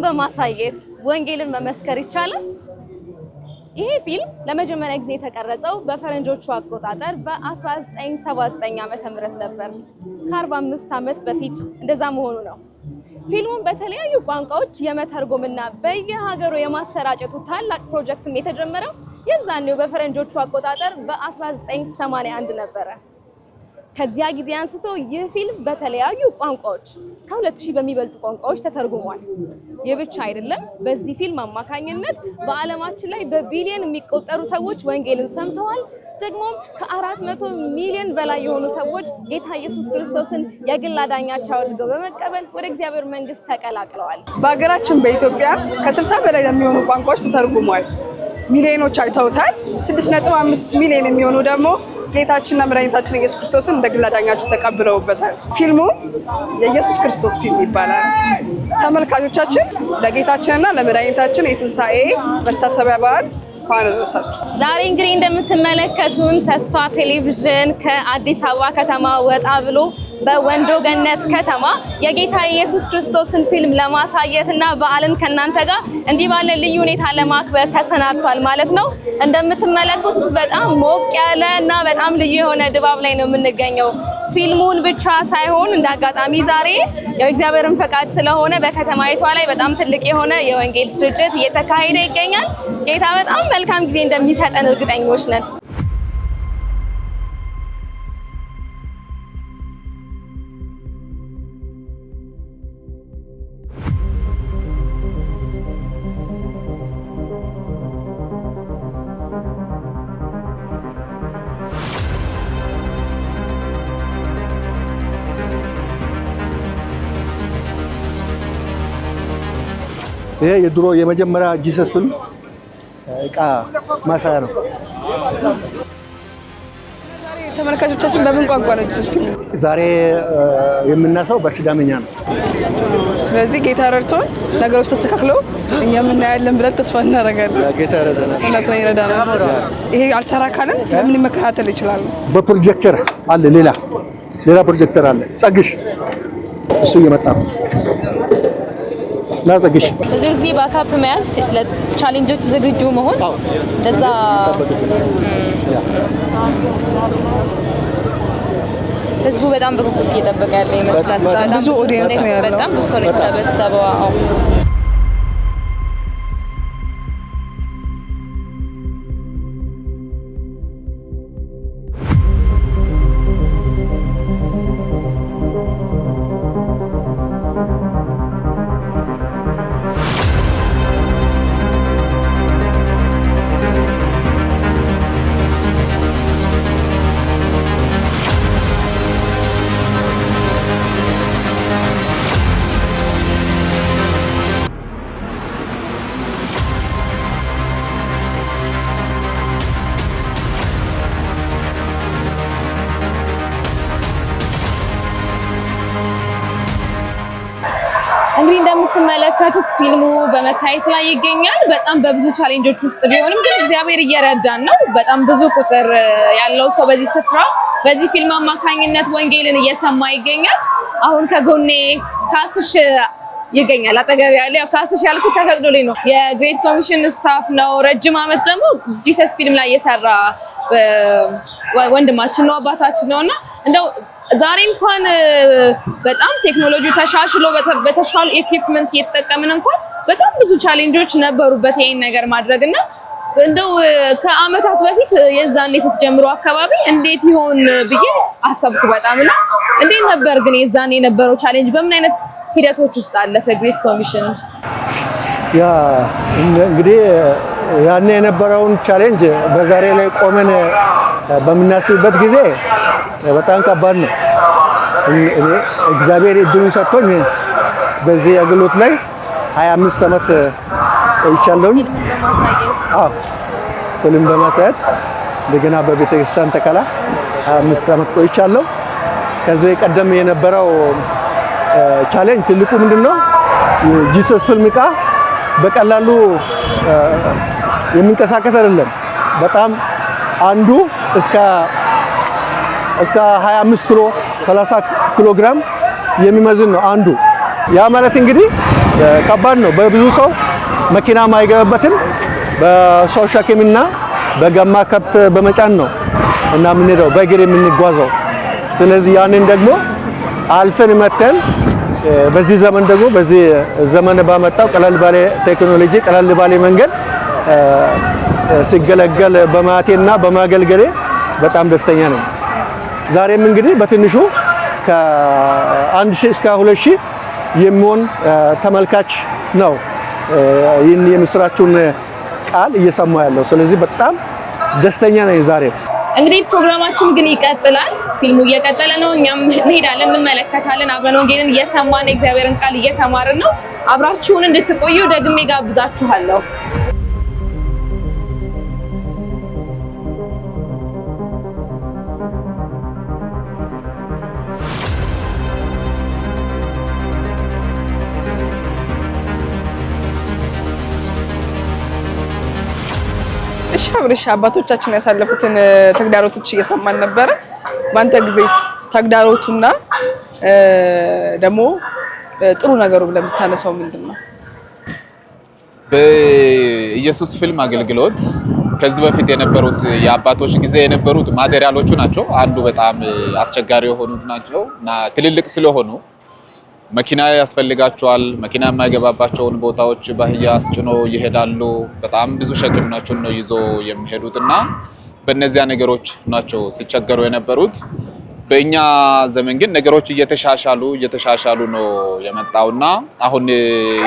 በማሳየት ወንጌልን መመስከር ይቻላል። ይሄ ፊልም ለመጀመሪያ ጊዜ የተቀረጸው በፈረንጆቹ አቆጣጠር በ1979 ዓመተ ምህረት ነበር። ከ45 ዓመት በፊት እንደዛ መሆኑ ነው። ፊልሙን በተለያዩ ቋንቋዎች የመተርጎምና በየሀገሩ የማሰራጨቱ ታላቅ ፕሮጀክትም የተጀመረው የዛኔው በፈረንጆቹ አቆጣጠር በ1981 ነበረ። ከዚያ ጊዜ አንስቶ ይህ ፊልም በተለያዩ ቋንቋዎች ከ2000 በሚበልጡ ቋንቋዎች ተተርጉሟል። ይህ ብቻ አይደለም። በዚህ ፊልም አማካኝነት በዓለማችን ላይ በቢሊዮን የሚቆጠሩ ሰዎች ወንጌልን ሰምተዋል። ደግሞም ከ400 ሚሊዮን በላይ የሆኑ ሰዎች ጌታ ኢየሱስ ክርስቶስን የግል አዳኛቸው አድርገው በመቀበል ወደ እግዚአብሔር መንግስት ተቀላቅለዋል። በሀገራችን በኢትዮጵያ ከ60 በላይ የሚሆኑ ቋንቋዎች ተተርጉሟል። ሚሊዮኖች አይተውታል። 6.5 ሚሊዮን የሚሆኑ ደግሞ ጌታችንና መድኃኒታችን ኢየሱስ ክርስቶስን እንደ ግል አዳኛቸው ተቀብለውበታል። ፊልሙ የኢየሱስ ክርስቶስ ፊልም ይባላል። ተመልካቾቻችን ለጌታችንና ለመድኃኒታችን የትንሣኤ መታሰቢያ በዓል ዛሬ እንግዲህ እንደምትመለከቱን ተስፋ ቴሌቪዥን ከአዲስ አበባ ከተማ ወጣ ብሎ በወንዶ ገነት ከተማ የጌታ ኢየሱስ ክርስቶስን ፊልም ለማሳየትና በዓልን ከናንተ ጋር እንዲህ ባለ ልዩ ሁኔታ ለማክበር ተሰናድቷል ማለት ነው። እንደምትመለከቱት በጣም ሞቅ ያለ እና በጣም ልዩ የሆነ ድባብ ላይ ነው የምንገኘው። ፊልሙን ብቻ ሳይሆን እንዳጋጣሚ ዛሬ የእግዚአብሔርን ፈቃድ ስለሆነ በከተማይቷ ላይ በጣም ትልቅ የሆነ የወንጌል ስርጭት እየተካሄደ ይገኛል። ጌታ በጣም መልካም ጊዜ እንደሚሰጠን እርግጠኞች ነን። ይሄ የድሮ የመጀመሪያ ጂሰስ ፊልም እቃ ማሳያ ነው። ተመልካቾቻችን በምን ቋንቋ ነው ጂሰስ ፊልም ዛሬ የምናሳው በሲዳምኛ ነው። ስለዚህ ጌታ ረድቶን ነገሮች ተስተካክለው እኛም እናያለን ብለን ተስፋ እናደርጋለን። ጌታ ይረዳናል። ይሄ አልሰራ ካለን በምን መከታተል ይችላል? በፕሮጀክተር አለ። ሌላ ፕሮጀክተር አለ። ጸግሽ እሱ እየመጣ ነው። ናዘግሽ ብዙ ጊዜ ባካፕ መያዝ ለቻሌንጆች ዝግጁ መሆን እንደዛ ህዝቡ በጣም በጉጉት እየጠበቀ ያለ ይመስላል። በጣም ብዙ ኦዲየንስ ነው ያለው። በጣም ብዙ ሰው ነው የተሰበሰበው። እንግዲህ እንደምትመለከቱት ፊልሙ በመታየት ላይ ይገኛል። በጣም በብዙ ቻሌንጆች ውስጥ ቢሆንም ግን እግዚአብሔር እየረዳን ነው። በጣም ብዙ ቁጥር ያለው ሰው በዚህ ስፍራ በዚህ ፊልም አማካኝነት ወንጌልን እየሰማ ይገኛል። አሁን ከጎኔ ካስሽ ይገኛል። አጠገብ ያለ ያው ካስሽ ያልኩት ተፈቅዶልኝ ነው። የግሬት ኮሚሽን ስታፍ ነው። ረጅም ዓመት ደግሞ ጂሰስ ፊልም ላይ የሰራ ወንድማችን ነው፣ አባታችን ነውና እንደው ዛሬ እንኳን በጣም ቴክኖሎጂ ተሻሽሎ በተሻሉ ኢኩዊፕመንትስ እየተጠቀምን እንኳን በጣም ብዙ ቻሌንጆች ነበሩበት ይሄን ነገር ማድረግና እንደው ከአመታት በፊት የዛኔ ስትጀምሩ አካባቢ እንዴት ይሆን ብዬ አሰብኩ በጣምና እንዴት ነበር ግን የዛኔ የነበረው ቻሌንጅ በምን አይነት ሂደቶች ውስጥ አለፈ ግሬት ኮሚሽን? ያ እንግዲህ ያኔ የነበረውን ቻሌንጅ በዛሬ ላይ ቆመን በምናስብበት ጊዜ በጣም ከባድ ነው። እኔ እግዚአብሔር እድሉን ሰጥቶኝ በዚህ አገልግሎት ላይ 25 ዓመት ቆይቻለሁ። ፊልም በማሳየት እንደገና በቤተክርስቲያን ተከላ 25 ዓመት ቆይቻለሁ። ከዚህ ቀደም የነበረው ቻሌንጅ ትልቁ ምንድነው? ጂሰስ ፊልም ዕቃ በቀላሉ የሚንቀሳቀስ አይደለም። በጣም አንዱ እስከ 25 ኪሎ 30 ኪሎ ግራም የሚመዝን ነው አንዱ። ያ ማለት እንግዲህ ከባድ ነው። በብዙ ሰው መኪና ማይገባበትን በሰው ሸክምና በገማ ከብት በመጫን ነው እና የምንሄደው በእግር የምንጓዘው። ስለዚህ ያንን ደግሞ አልፈን መተን በዚህ ዘመን ደግሞ በዚህ ዘመን ባመጣው ቀለል ባለ ቴክኖሎጂ ቀለል ባለ መንገድ ሲገለገል በማቴና በማገልገሌ በጣም ደስተኛ ነኝ። ዛሬም እንግዲህ በትንሹ ከ1000 እስከ 2000 የሚሆን ተመልካች ነው ይህን የምስራቹን ቃል እየሰማ ያለው። ስለዚህ በጣም ደስተኛ ነኝ ዛሬ። እንግዲህ ፕሮግራማችን ግን ይቀጥላል። ፊልሙ እየቀጠለ ነው። እኛም እንሄዳለን፣ እንመለከታለን። አብረን ወንጌልን እየሰማን የእግዚአብሔርን ቃል እየተማርን ነው። አብራችሁን እንድትቆዩ ደግሜ ጋብዛችኋለሁ። እሺ አብርሽ፣ አባቶቻችን ያሳለፉትን ተግዳሮቶች እየሰማን ነበረ። ባንተ ጊዜስ ተግዳሮቱና ደግሞ ጥሩ ነገሩ ብለህ የምታነሳው ምንድነው? በኢየሱስ ፊልም አገልግሎት ከዚህ በፊት የነበሩት የአባቶች ጊዜ የነበሩት ማቴሪያሎቹ ናቸው አንዱ በጣም አስቸጋሪ የሆኑት ናቸው እና ትልልቅ ስለሆኑ መኪና ያስፈልጋቸዋል። መኪና የማይገባባቸውን ቦታዎች ባህያ አስጭኖ ይሄዳሉ። በጣም ብዙ ሸክም ናቸው ነው ይዞ የሚሄዱትና በእነዚያ ነገሮች ናቸው ሲቸገሩ የነበሩት። በእኛ ዘመን ግን ነገሮች እየተሻሻሉ ነው የመጣውና አሁን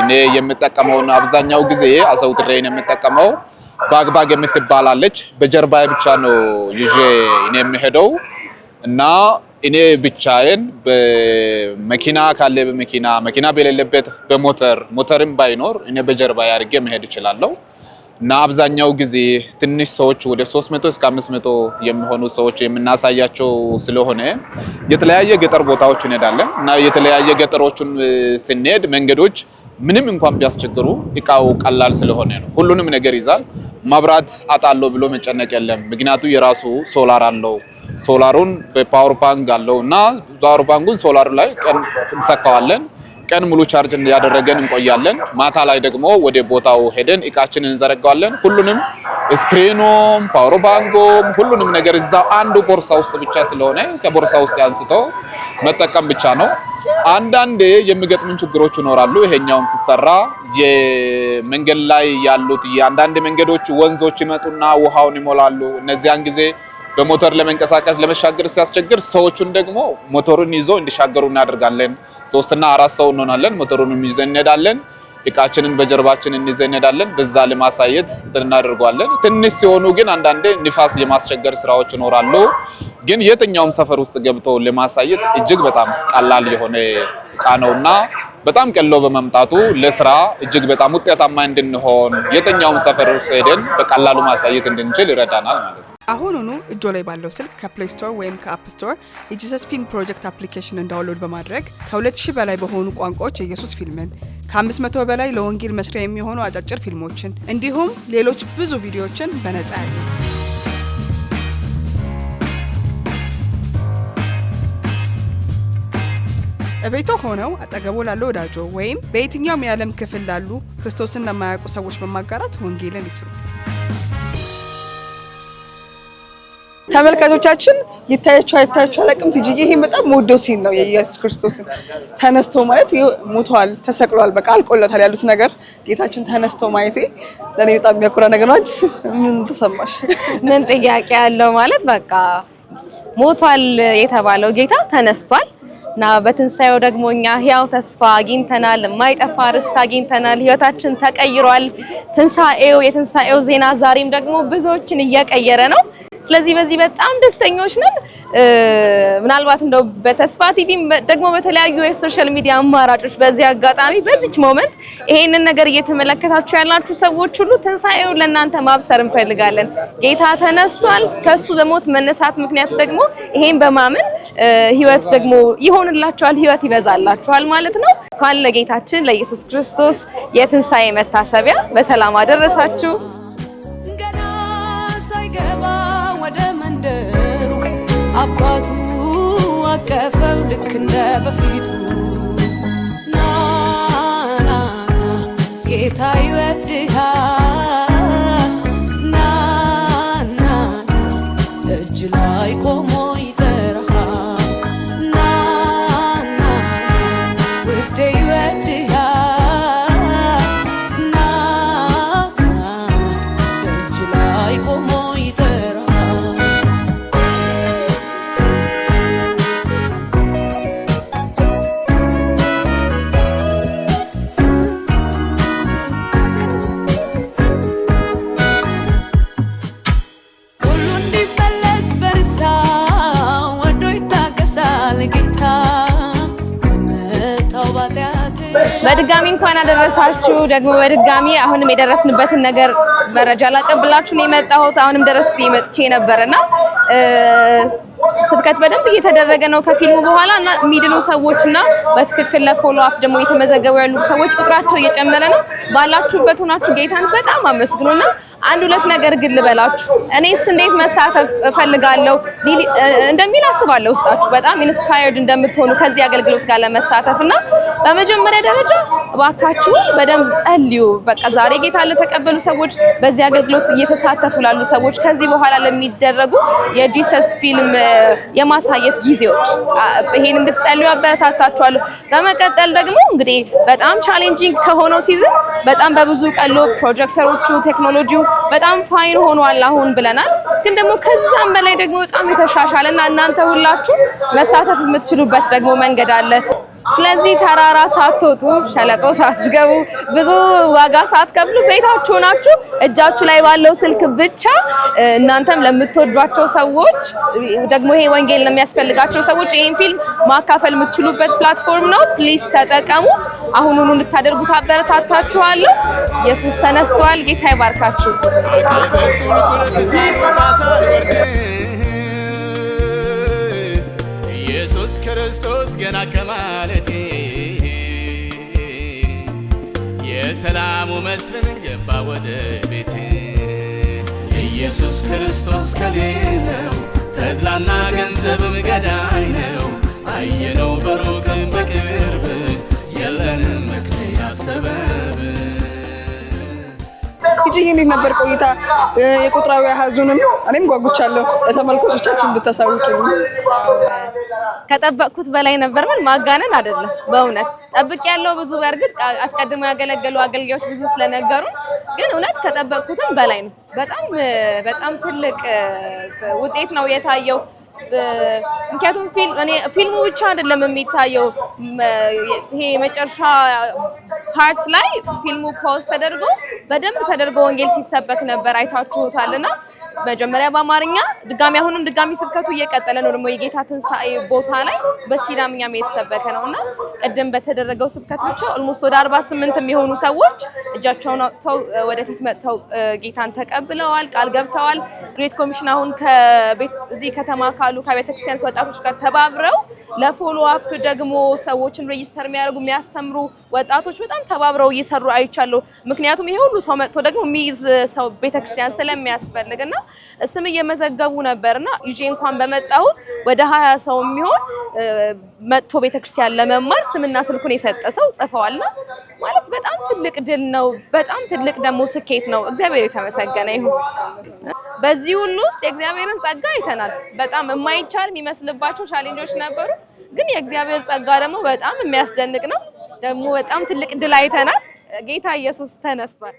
እኔ የምጠቀመውን አብዛኛው ጊዜ አዘውትሬን የምጠቀመው ባግባግ የምትባላለች በጀርባዬ ብቻ ነው ይዤ እኔ የምሄደው እና እኔ ብቻዬን በመኪና ካለ መኪና በሌለበት ሞተርም ባይኖር እኔ በጀርባዬ አድርጌ መሄድ እችላለሁ እና አብዛኛው ጊዜ ትንሽ ሰዎች ወደ 300 እስከ 500 የሚሆኑ ሰዎች የምናሳያቸው ስለሆነ የተለያየ ገጠር ቦታዎች እንሄዳለን እና የተለያየ ገጠሮችን ስንሄድ መንገዶች ምንም እንኳን ቢያስቸግሩ እቃው ቀላል ስለሆነ ነው ሁሉንም ነገር ይዛል። መብራት አጣለው ብሎ መጨነቅ የለም። ምክንያቱም የራሱ ሶላር አለው። ሶላሩን በፓወር ባንክ አለው እና ፓወር ባንኩን ሶላሩ ላይ ቀን እንሰካዋለን። ቀን ሙሉ ቻርጅ ያደረገን እንቆያለን። ማታ ላይ ደግሞ ወደ ቦታው ሄደን እቃችንን እንዘረጋዋለን። ሁሉንም ስክሪኑም ፓወር ባንኩም ሁሉንም ነገር እዛው አንዱ ቦርሳ ውስጥ ብቻ ስለሆነ ከቦርሳ ውስጥ አንስቶ መጠቀም ብቻ ነው። አንዳንዴ የሚገጥሙን ችግሮች ይኖራሉ። ይሄኛውም ሲሰራ የመንገድ ላይ ያሉት የአንዳንድ መንገዶች ወንዞች ይመጡና ውሃውን ይሞላሉ። እነዚያን ጊዜ በሞተር ለመንቀሳቀስ ለመሻገር ሲያስቸግር ሰዎቹን ደግሞ ሞተሩን ይዞ እንዲሻገሩ እናደርጋለን። 3 እና 4 ሰው እንሆናለን። ሞተሩንም ይዘን እንሄዳለን። እቃችንን በጀርባችን እንይዘን እንሄዳለን። በዛ ለማሳየት እናደርጋለን። ትንሽ ሲሆኑ ግን አንዳንዴ ንፋስ የማስቸገር ስራዎች ይኖራሉ። ግን የትኛውም ሰፈር ውስጥ ገብቶ ለማሳየት እጅግ በጣም ቀላል የሆነ እቃ ነውና በጣም ቀሎ በመምጣቱ ለስራ እጅግ በጣም ውጤታማ እንድንሆን የትኛውም ሰፈር ውስጥ ሄደን በቀላሉ ማሳየት እንድንችል ይረዳናል ማለት ነው። አሁኑኑ እጆ ላይ ባለው ስልክ ከፕሌይ ስቶር ወይም ከአፕ ስቶር የጂሰስ ፊልም ፕሮጀክት አፕሊኬሽንን ዳውንሎድ በማድረግ ከ2000 በላይ በሆኑ ቋንቋዎች የኢየሱስ ፊልምን ከ500 በላይ ለወንጌል መስሪያ የሚሆኑ አጫጭር ፊልሞችን እንዲሁም ሌሎች ብዙ ቪዲዮዎችን በነጻ ያገኙ። እቤቶ ሆነው አጠገቦ ላለው ወዳጆ ወይም በየትኛውም የዓለም ክፍል ላሉ ክርስቶስን ለማያውቁ ሰዎች በማጋራት ወንጌልን ይስሩ። ተመልካቾቻችን ይታያችሁ አይታያችሁ አላቅም ትጂጂ ይሄ በጣም ወዶ ሲን ነው የኢየሱስ ክርስቶስን ተነስቶ ማለት ሞቷል፣ ተሰቅሏል፣ በቃ አልቆለታል ያሉት ነገር ጌታችን ተነስቶ ማየቴ ለኔ በጣም የሚያኮራ ነገር ነው። ምን ተሰማሽ? ምን ጥያቄ ያለው ማለት በቃ ሞቷል የተባለው ጌታ ተነስቷል እና በትንሳኤው ደግሞ እኛ ህያው ተስፋ አግኝተናል፣ የማይጠፋ ርስት አግኝተናል፣ ህይወታችን ተቀይሯል። የትንሳኤው ዜና ዛሬም ደግሞ ብዙዎችን እየቀየረ ነው። ስለዚህ በዚህ በጣም ደስተኞች ነን። ምናልባት እንደው በተስፋ ቲቪም ደግሞ በተለያዩ የሶሻል ሚዲያ አማራጮች በዚህ አጋጣሚ በዚች ሞመንት ይሄንን ነገር እየተመለከታችሁ ያላችሁ ሰዎች ሁሉ ትንሳኤው ለእናንተ ማብሰር እንፈልጋለን። ጌታ ተነስቷል። ከሱ በሞት መነሳት ምክንያት ደግሞ ይሄን በማመን ህይወት ደግሞ ይሆንላችኋል፣ ህይወት ይበዛላችኋል ማለት ነው። እንኳን ለጌታችን ለኢየሱስ ክርስቶስ የትንሳኤ መታሰቢያ በሰላም አደረሳችሁ። አባቱ አቀፈው ልክ እንደ በፊቱ ጌታ ይወድሃል ና ና እጅ ላይ ቆሞ ይጠራሃል ና ና ውዴ ይወድሃል ና ና እጅ ላይ ቆሞ ይጠራሃል ሁሉ እንዲመለስ በርሳ ወዶ ይታገሳል ጌታ ዝምታው ባጢአት በድጋሚ እንኳን አደረሳችሁ። ደግሞ በድጋሚ አሁንም የደረስንበትን ነገር መረጃ ላቀብላችሁ ነው የመጣሁት። አሁንም ድረስ መጥቼ ነበርና ስብከት በደንብ እየተደረገ ነው ከፊልሙ በኋላ እና የሚድኑ ሰዎችና በትክክል ለፎሎ አፕ ደግሞ እየተመዘገቡ ያሉ ሰዎች ቁጥራቸው እየጨመረ ነው። ባላችሁበት ሆናችሁ ጌታን በጣም አመስግኑና አንድ ሁለት ነገር ግን ልበላችሁ። እኔስ እንዴት መሳተፍ እፈልጋለሁ እንደሚል አስባለሁ። ውስጣችሁ በጣም ኢንስፓየርድ እንደምትሆኑ ከዚህ አገልግሎት ጋር ለመሳተፍና በመጀመሪያ ደረጃ እባካችሁ በደንብ ጸልዩ። በቃ ዛሬ ጌታ ለተቀበሉ ሰዎች፣ በዚህ አገልግሎት እየተሳተፉ ላሉ ሰዎች፣ ከዚህ በኋላ ለሚደረጉ የጂሰስ ፊልም የማሳየት ጊዜዎች ይሄን እንድትጸልዩ አበረታታችኋለሁ። በመቀጠል ደግሞ እንግዲህ በጣም ቻሌንጂንግ ከሆነው ሲዝን በጣም በብዙ ቀሎ ፕሮጀክተሮቹ ቴክኖሎጂው በጣም ፋይን ሆኗል አሁን ብለናል። ግን ደግሞ ከዛም በላይ ደግሞ በጣም የተሻሻለና እናንተ ሁላችሁ መሳተፍ የምትችሉበት ደግሞ መንገድ አለ። ስለዚህ ተራራ ሳትወጡ ሸለቆ ሳትገቡ ብዙ ዋጋ ሳትከፍሉ ቤታችሁ ሆናችሁ እጃችሁ ላይ ባለው ስልክ ብቻ እናንተም ለምትወዷቸው ሰዎች ደግሞ ይሄ ወንጌል ለሚያስፈልጋቸው ሰዎች ይሄን ፊልም ማካፈል የምትችሉበት ፕላትፎርም ነው። ፕሊዝ ተጠቀሙት። አሁኑኑ እንድታደርጉት አበረታታችኋለሁ። ኢየሱስ ተነስቷል። ጌታ ይባርካችሁ። ኢየሱስ ክርስቶስ ገና ከማለቴ የሰላሙ መስፍን ገባ ወደ ቤቴ ኢየሱስ ክርስቶስ ከሌለው ተድላና ገንዘብም ገዳይ ነው። አየነው በሩቅ በቅርብ የለንም ምክንያት ሰበብ። እጂ እንዴት ነበር ቆይታ? የቁጥራዊ አሃዙንም እኔም ጓጉቻለሁ ለተመልካቾቻችን ብታሳውቂኝ። ከጠበቅኩት በላይ ነበር። ምን ማጋነን አይደለም። በእውነት ጠብቄያለሁ ብዙ። በእርግጥ አስቀድመው ያገለገሉ አገልጋዮች ብዙ ስለነገሩ፣ ግን እውነት ከጠበቅኩትም በላይ ነው። በጣም ትልቅ ውጤት ነው የታየው። ምክንያቱም ፊልሙ ብቻ አይደለም የሚታየው። ይሄ መጨረሻ ፓርት ላይ ፊልሙ ፖስት ተደርጎ በደንብ ተደርጎ ወንጌል ሲሰበክ ነበር፣ አይታችሁታልና መጀመሪያ በአማርኛ ድጋሚ ስብከቱ እየቀጠለ ነው። ደግሞ የጌታ ትንሳኤ ቦታ ላይ በሲዳምኛም የተሰበከ ነውና ቅድም በተደረገው ስብከት ብቻ ኦልሞስት ወደ 48 የሚሆኑ ሰዎች እጃቸውን አውጥተው ወደፊት መጥተው ጌታን ተቀብለዋል፣ ቃል ገብተዋል። ግሬት ኮሚሽን አሁን እዚህ ከተማ ካሉ ከቤተክርስቲያን ወጣቶች ጋር ተባብረው ለፎሎ አፕ ደግሞ ሰዎችን ሬጂስተር የሚያስተምሩ ወጣቶች በጣም ተባብረው እየሰሩ አይቻለሁ። ምክንያቱም ይሄ ሁሉ ሰው መጥቶ ደግሞ የሚይዝ ሰው ቤተክርስቲያን ስለሚያስፈልግና ስም እየመዘገቡ ነበርና ይዤ እንኳን በመጣሁት ወደ 20 ሰው የሚሆን መጥቶ ቤተክርስቲያን ለመማር ስምና ስልኩን የሰጠ ሰው ጽፈዋልና ማለት በጣም ትልቅ ድል ነው። በጣም ትልቅ ደግሞ ስኬት ነው። እግዚአብሔር የተመሰገነ ይሁን። በዚህ ሁሉ ውስጥ የእግዚአብሔርን ጸጋ አይተናል። በጣም የማይቻል የሚመስልባቸው ቻሌንጆች ነበሩ፣ ግን የእግዚአብሔር ጸጋ ደግሞ በጣም የሚያስደንቅ ነው። ደግሞ በጣም ትልቅ ድል አይተናል። ጌታ ኢየሱስ ተነስቷል።